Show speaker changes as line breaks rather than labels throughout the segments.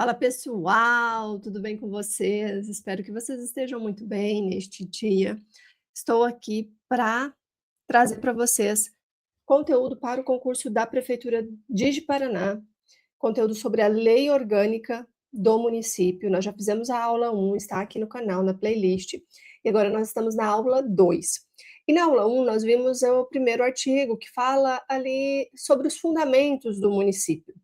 Fala pessoal, tudo bem com vocês? Espero que vocês estejam muito bem neste dia. Estou aqui para trazer para vocês conteúdo para o concurso da Prefeitura de Paraná, conteúdo sobre a lei orgânica do município. Nós já fizemos a aula 1, está aqui no canal, na playlist, e agora nós estamos na aula 2. E na aula 1 nós vimos o primeiro artigo que fala ali sobre os fundamentos do município.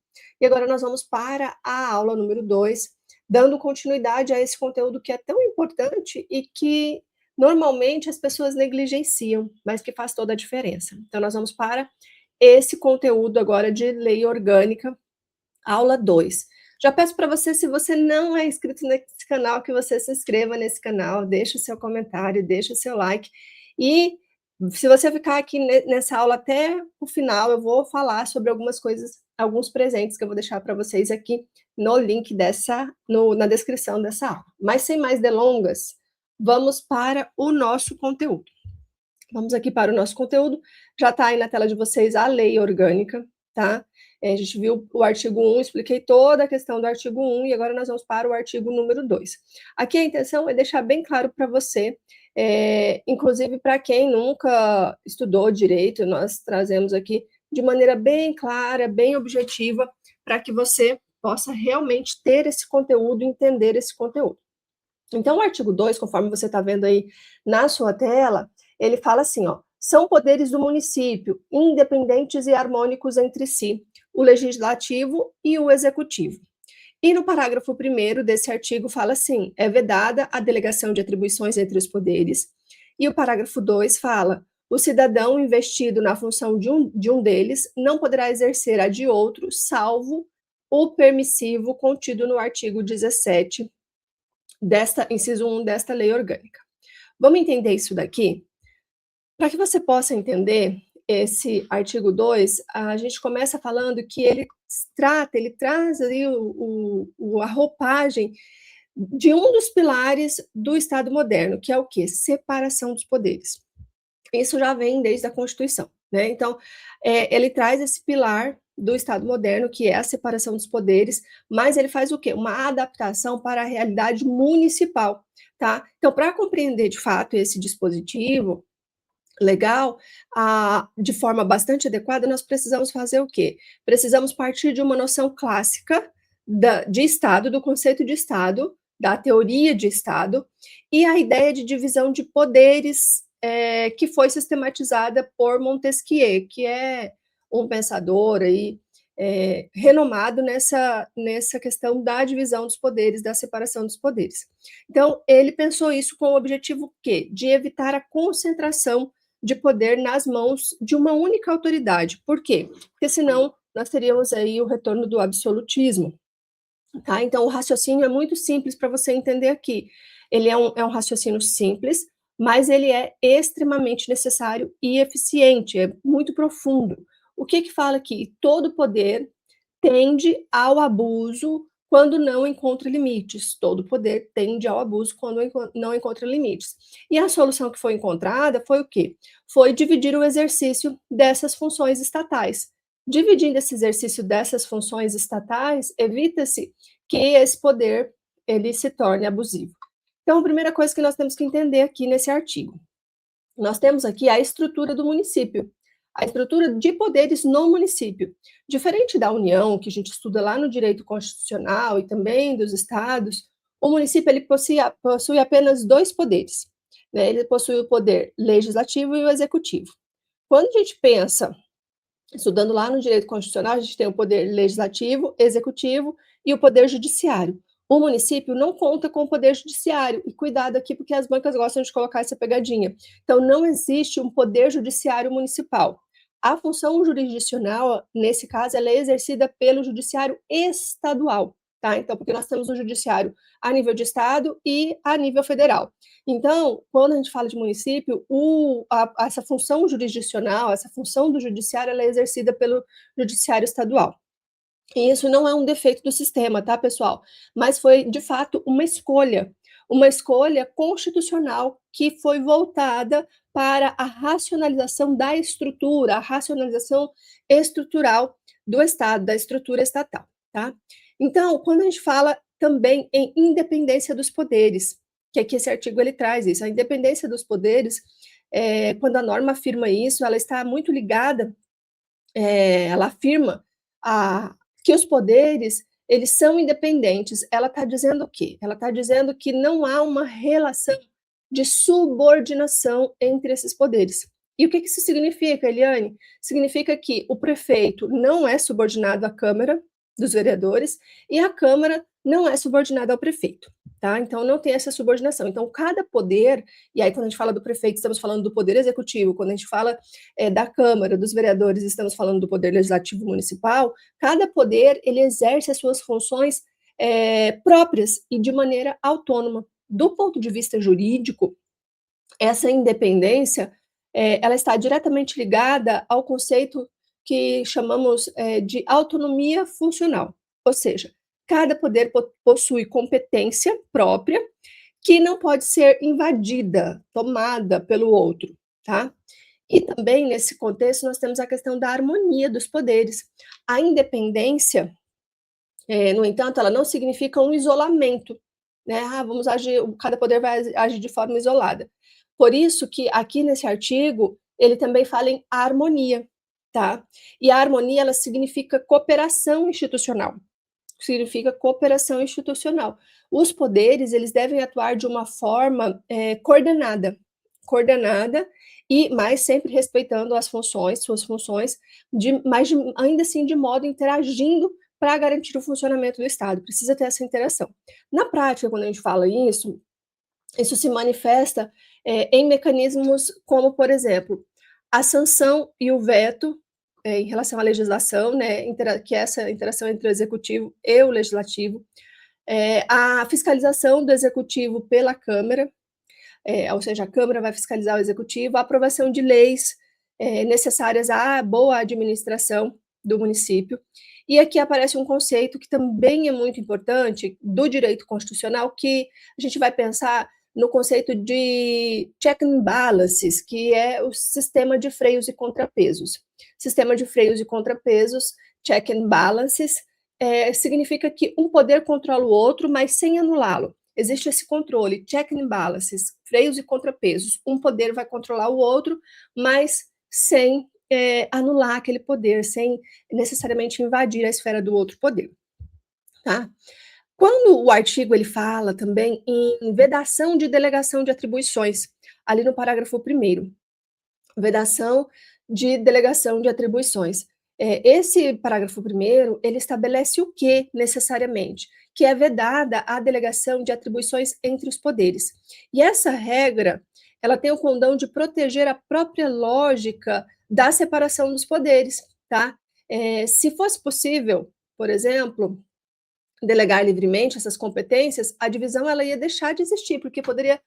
E agora nós vamos para a aula número 2, dando continuidade a esse conteúdo que é tão importante e que normalmente as pessoas negligenciam, mas que faz toda a diferença. Então nós vamos para esse conteúdo agora de lei orgânica, aula 2. Já peço para você, se você não é inscrito nesse canal, que você se inscreva nesse canal, deixe o seu comentário, deixe o seu like. E se você ficar aqui nessa aula até o final, eu vou falar sobre algumas coisas, alguns presentes que eu vou deixar para vocês aqui no link na descrição dessa aula. Mas sem mais delongas, vamos para o nosso conteúdo. Vamos aqui para o nosso conteúdo. Já está aí na tela de vocês a lei orgânica, tá? A gente viu o artigo 1, expliquei toda a questão do artigo 1, e agora nós vamos para o artigo número 2. Aqui a intenção é deixar bem claro para você, inclusive para quem nunca estudou direito, nós trazemos aqui de maneira bem clara, bem objetiva, para que você possa realmente ter esse conteúdo, entender esse conteúdo. Então, o artigo 2, conforme você está vendo aí na sua tela, ele fala assim, ó, são poderes do município, independentes e harmônicos entre si, o legislativo e o executivo. E no parágrafo 1º desse artigo fala assim, é vedada a delegação de atribuições entre os poderes, e o parágrafo 2 fala, o cidadão investido na função de um deles não poderá exercer a de outro, salvo o permissivo contido no artigo 17 inciso 1 desta lei orgânica. Vamos entender isso daqui? Para que você possa entender esse artigo 2, a gente começa falando que ele traz ali a roupagem de um dos pilares do Estado moderno, que é o quê? Separação dos poderes. Isso já vem desde a Constituição, né? Então, ele traz esse pilar do Estado moderno, que é a separação dos poderes, mas ele faz o quê? Uma adaptação para a realidade municipal, tá? Então, para compreender de fato esse dispositivo legal, de forma bastante adequada, nós precisamos fazer o quê? Precisamos partir de uma noção clássica de Estado, do conceito de Estado, da teoria de Estado, e a ideia de divisão de poderes que foi sistematizada por Montesquieu, que é um pensador aí, renomado nessa questão da divisão dos poderes, da separação dos poderes. Então, ele pensou isso com o objetivo quê? De evitar a concentração de poder nas mãos de uma única autoridade. Por quê? Porque senão nós teríamos aí o retorno do absolutismo. Tá? Então, o raciocínio é muito simples para você entender aqui. Ele é um raciocínio simples, mas ele é extremamente necessário e eficiente, é muito profundo. O que fala aqui? Todo poder tende ao abuso quando não encontra limites. Todo poder tende ao abuso quando não encontra limites. E a solução que foi encontrada foi o quê? Foi dividir o exercício dessas funções estatais. Dividindo esse exercício dessas funções estatais, evita-se que esse poder ele se torne abusivo. Então, a primeira coisa que nós temos que entender aqui nesse artigo, nós temos aqui a estrutura do município, a estrutura de poderes no município. Diferente da União, que a gente estuda lá no direito constitucional e também dos estados, o município ele possui apenas 2 poderes, né? Ele possui o poder legislativo e o executivo. Quando a gente pensa, estudando lá no direito constitucional, a gente tem o poder legislativo, executivo e o poder judiciário. O município não conta com o poder judiciário, e cuidado aqui, porque as bancas gostam de colocar essa pegadinha. Então, não existe um poder judiciário municipal. A função jurisdicional, nesse caso, ela é exercida pelo judiciário estadual, tá? Então, porque nós temos o judiciário a nível de estado e a nível federal. Então, quando a gente fala de município, essa função jurisdicional, essa função do judiciário, ela é exercida pelo judiciário estadual. E isso não é um defeito do sistema, tá, pessoal? Mas foi, de fato, uma escolha constitucional que foi voltada para a racionalização da estrutura, a racionalização estrutural do Estado, da estrutura estatal, tá? Então, quando a gente fala também em independência dos poderes, que aqui esse artigo ele traz isso, a independência dos poderes, quando a norma afirma isso, ela está muito ligada, ela afirma que os poderes eles são independentes. Ela está dizendo o quê? Ela está dizendo que não há uma relação de subordinação entre esses poderes. E o que isso significa, Eliane? Significa que o prefeito não é subordinado à Câmara dos Vereadores e a Câmara não é subordinada ao prefeito. Tá? Então, não tem essa subordinação. Então, cada poder, e aí, quando a gente fala do prefeito, estamos falando do poder executivo, quando a gente fala da Câmara, dos vereadores, estamos falando do poder legislativo municipal, cada poder, ele exerce as suas funções próprias e de maneira autônoma. Do ponto de vista jurídico, essa independência, ela está diretamente ligada ao conceito que chamamos de autonomia funcional, ou seja, cada poder possui competência própria que não pode ser invadida, tomada pelo outro, tá? E também, nesse contexto, nós temos a questão da harmonia dos poderes. A independência, no entanto, ela não significa um isolamento, né? Vamos agir, cada poder vai agir de forma isolada. Por isso que aqui nesse artigo, ele também fala em harmonia, tá? E a harmonia, ela significa cooperação institucional. Significa cooperação institucional. Os poderes, eles devem atuar de uma forma coordenada, mas sempre respeitando as funções, suas funções, mas ainda assim de modo interagindo para garantir o funcionamento do Estado. Precisa ter essa interação. Na prática, quando a gente fala isso se manifesta em mecanismos como, por exemplo, a sanção e o veto em relação à legislação, né, que é essa interação entre o executivo e o legislativo, a fiscalização do executivo pela Câmara, ou seja, a Câmara vai fiscalizar o executivo, a aprovação de leis necessárias à boa administração do município. E aqui aparece um conceito que também é muito importante do direito constitucional, que a gente vai pensar no conceito de check and balances, que é o sistema de freios e contrapesos. Sistema de freios e contrapesos, check and balances, significa que um poder controla o outro, mas sem anulá-lo. Existe esse controle, check and balances, freios e contrapesos. Um poder vai controlar o outro, mas sem anular aquele poder, sem necessariamente invadir a esfera do outro poder. Tá? Quando o artigo ele fala também em vedação de delegação de atribuições, ali no parágrafo 1º, vedação de delegação de atribuições. Esse parágrafo 1º, ele estabelece o que necessariamente? Que é vedada a delegação de atribuições entre os poderes. E essa regra, ela tem o condão de proteger a própria lógica da separação dos poderes, tá? Se fosse possível, por exemplo, delegar livremente essas competências, a divisão ela ia deixar de existir, porque poderia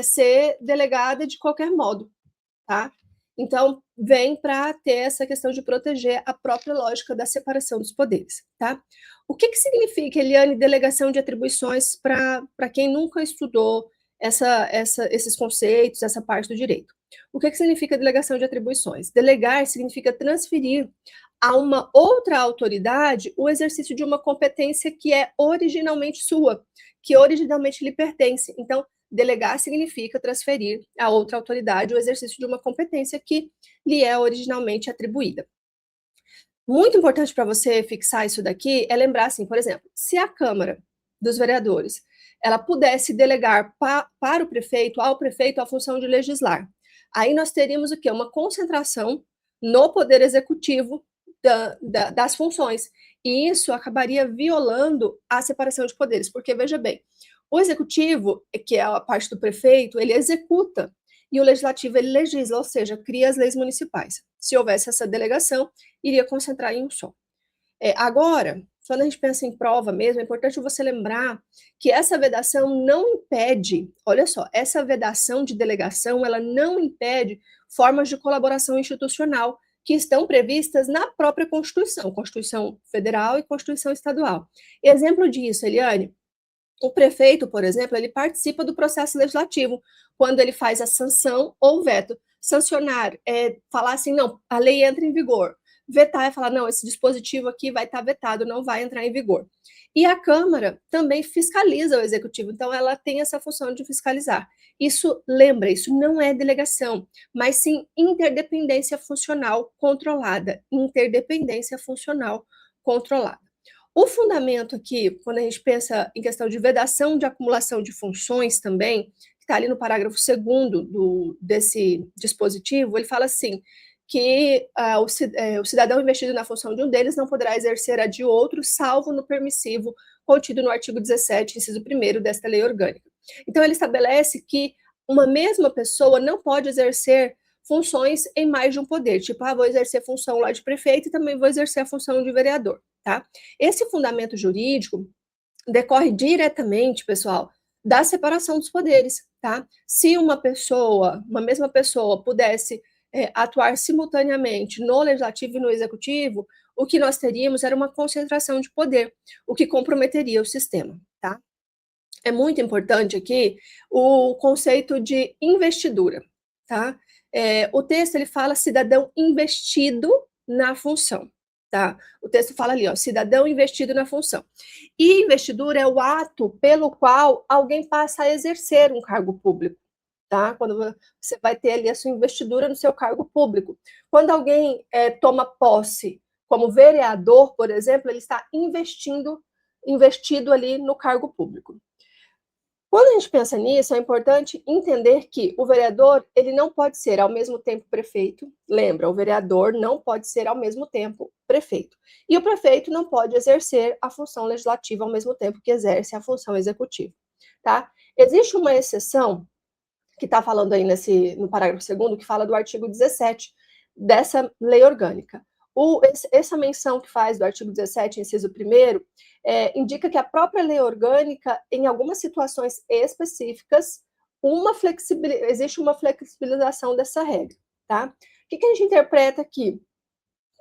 ser delegada de qualquer modo, tá? Então, vem para ter essa questão de proteger a própria lógica da separação dos poderes, tá? O que significa, Eliane, delegação de atribuições para quem nunca estudou esses conceitos, essa parte do direito? O que significa delegação de atribuições? Delegar significa transferir a uma outra autoridade o exercício de uma competência que é originalmente sua, que originalmente lhe pertence. Então, delegar significa transferir a outra autoridade o exercício de uma competência que lhe é originalmente atribuída. Muito importante para você fixar isso daqui é lembrar, assim, por exemplo, se a Câmara dos Vereadores ela pudesse delegar para o prefeito, ao prefeito, a função de legislar, aí nós teríamos o quê? Uma concentração no poder executivo das funções. E isso acabaria violando a separação de poderes, porque, veja bem, o executivo, que é a parte do prefeito, ele executa, e o legislativo, ele legisla, ou seja, cria as leis municipais. Se houvesse essa delegação, iria concentrar em um só. Agora, quando a gente pensa em prova mesmo, é importante você lembrar que essa vedação não impede, olha só, essa vedação de delegação, ela não impede formas de colaboração institucional que estão previstas na própria Constituição, Constituição Federal e Constituição Estadual. Exemplo disso, Eliane, o prefeito, por exemplo, ele participa do processo legislativo, quando ele faz a sanção ou veto. Sancionar é falar assim, não, a lei entra em vigor. vetar e falar, não, esse dispositivo aqui vai estar vetado, não vai entrar em vigor. E a Câmara também fiscaliza o Executivo, então ela tem essa função de fiscalizar. Isso, lembra, isso não é delegação, mas sim interdependência funcional controlada. Interdependência funcional controlada. O fundamento aqui, quando a gente pensa em questão de vedação de acumulação de funções também, que está ali no parágrafo 2º desse dispositivo, ele fala assim, que o cidadão investido na função de um deles não poderá exercer a de outro, salvo no permissivo contido no artigo 17, inciso 1º desta lei orgânica. Então, ele estabelece que uma mesma pessoa não pode exercer funções em mais de um poder, tipo, vou exercer função lá de prefeito e também vou exercer a função de vereador, tá? Esse fundamento jurídico decorre diretamente, pessoal, da separação dos poderes, tá? Se uma mesma pessoa pudesse atuar simultaneamente no legislativo e no executivo, o que nós teríamos era uma concentração de poder, o que comprometeria o sistema, tá? É muito importante aqui o conceito de investidura, tá? O texto ele fala cidadão investido na função, tá? O texto fala ali, ó, cidadão investido na função. E investidura é o ato pelo qual alguém passa a exercer um cargo público, tá? Quando você vai ter ali a sua investidura no seu cargo público. Quando alguém toma posse como vereador, por exemplo, ele está investido ali no cargo público. Quando a gente pensa nisso, é importante entender que o vereador ele não pode ser ao mesmo tempo prefeito. Lembra, o vereador não pode ser ao mesmo tempo prefeito. E o prefeito não pode exercer a função legislativa ao mesmo tempo que exerce a função executiva. Tá? Existe uma exceção que está falando aí no parágrafo 2º, que fala do artigo 17 dessa lei orgânica. Essa menção que faz do artigo 17, inciso 1º, indica que a própria lei orgânica, em algumas situações específicas, existe uma flexibilização dessa regra, tá? O que a gente interpreta aqui?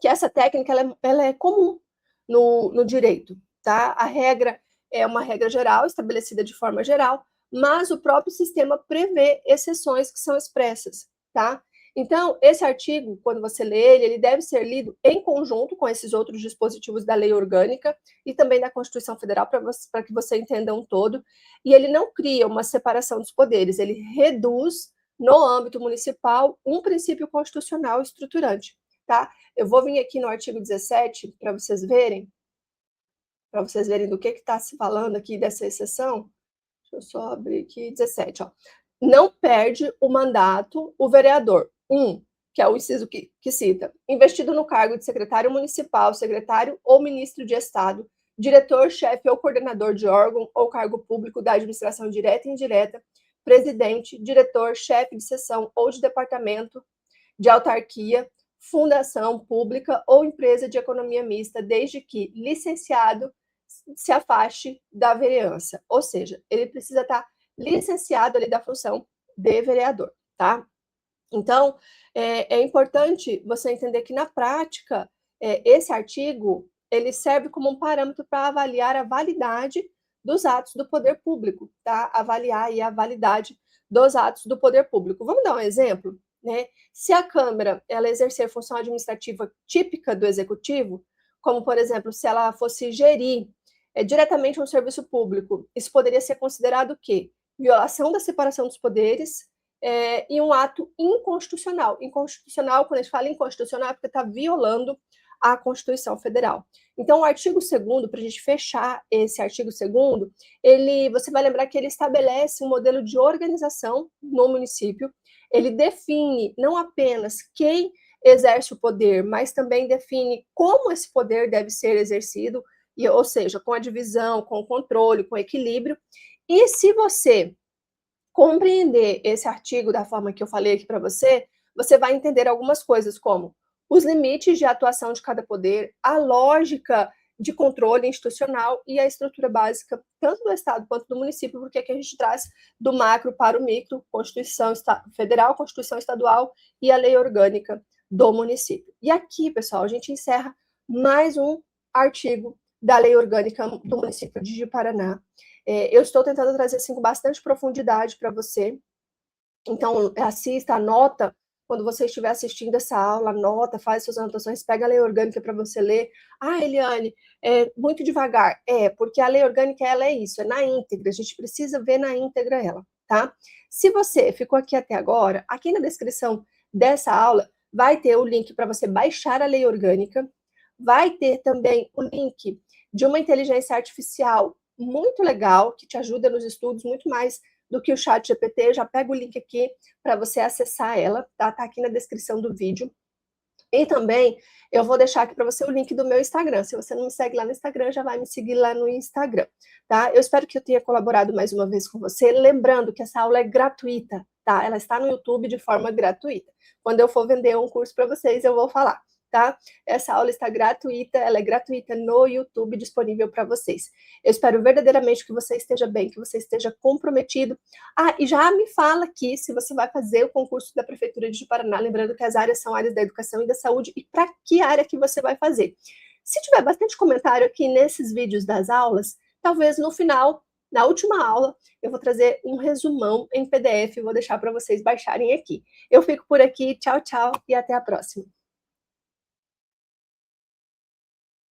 Que essa técnica ela é comum no direito, tá? A regra é uma regra geral, estabelecida de forma geral, mas o próprio sistema prevê exceções que são expressas, tá? Então, esse artigo, quando você lê ele deve ser lido em conjunto com esses outros dispositivos da lei orgânica e também da Constituição Federal, para que você entenda um todo. E ele não cria uma separação dos poderes, ele reduz, no âmbito municipal, um princípio constitucional estruturante, tá? Eu vou vir aqui no artigo 17 para vocês verem do que está se falando aqui dessa exceção. Deixa eu só abrir aqui, 17, ó. Não perde o mandato o vereador. Que é o inciso que cita, investido no cargo de secretário municipal, secretário ou ministro de Estado, diretor, chefe ou coordenador de órgão ou cargo público da administração direta e indireta, presidente, diretor, chefe de seção ou de departamento de autarquia, fundação pública ou empresa de economia mista, desde que licenciado se afaste da vereança. Ou seja, ele precisa estar licenciado ali da função de vereador, tá? Então, é importante você entender que, na prática, esse artigo ele serve como um parâmetro para avaliar a validade dos atos do poder público, tá? Avaliar aí a validade dos atos do poder público. Vamos dar um exemplo? Né? Se a Câmara ela exercer função administrativa típica do Executivo, como, por exemplo, se ela fosse gerir diretamente um serviço público, isso poderia ser considerado o quê? Violação da separação dos poderes, e um ato inconstitucional. Inconstitucional, quando a gente fala inconstitucional, é porque está violando a Constituição Federal. Então, o artigo 2º, para a gente fechar esse artigo 2º, você vai lembrar que ele estabelece um modelo de organização no município, ele define não apenas quem exerce o poder, mas também define como esse poder deve ser exercido, ou seja, com a divisão, com o controle, com o equilíbrio. E se você compreender esse artigo da forma que eu falei aqui para você, você vai entender algumas coisas, como os limites de atuação de cada poder, a lógica de controle institucional e a estrutura básica, tanto do Estado quanto do município, porque aqui a gente traz do macro para o micro, Constituição Federal, Constituição Estadual e a lei orgânica do município. E aqui, pessoal, a gente encerra mais um artigo da lei orgânica do município de Ji-Paraná. Eu estou tentando trazer assim, com bastante profundidade para você. Então, assista, anota quando você estiver assistindo essa aula, anota, faz suas anotações, pega a lei orgânica para você ler. Ah, Eliane, é muito devagar. É, porque a lei orgânica, ela é isso, é na íntegra, a gente precisa ver na íntegra ela, tá? Se você ficou aqui até agora, aqui na descrição dessa aula, vai ter o link para você baixar a lei orgânica, vai ter também o link de uma inteligência artificial muito legal, que te ajuda nos estudos muito mais do que o chat GPT. Já pega o link aqui para você acessar ela, tá? Tá aqui na descrição do vídeo. E também eu vou deixar aqui para você o link do meu Instagram. Se você não me segue lá no Instagram, já vai me seguir lá no Instagram, tá? Eu espero que eu tenha colaborado mais uma vez com você. Lembrando que essa aula é gratuita, tá? Ela está no YouTube de forma gratuita. Quando eu for vender um curso para vocês, eu vou falar, tá? Essa aula está gratuita, ela é gratuita no YouTube, disponível para vocês. Eu espero verdadeiramente que você esteja bem, que você esteja comprometido. Ah, e já me fala aqui se você vai fazer o concurso da Prefeitura de Paraná, lembrando que as áreas são áreas da educação e da saúde, e para que área que você vai fazer. Se tiver bastante comentário aqui nesses vídeos das aulas, talvez no final, na última aula, eu vou trazer um resumão em PDF e vou deixar para vocês baixarem aqui. Eu fico por aqui, tchau, tchau e até a próxima.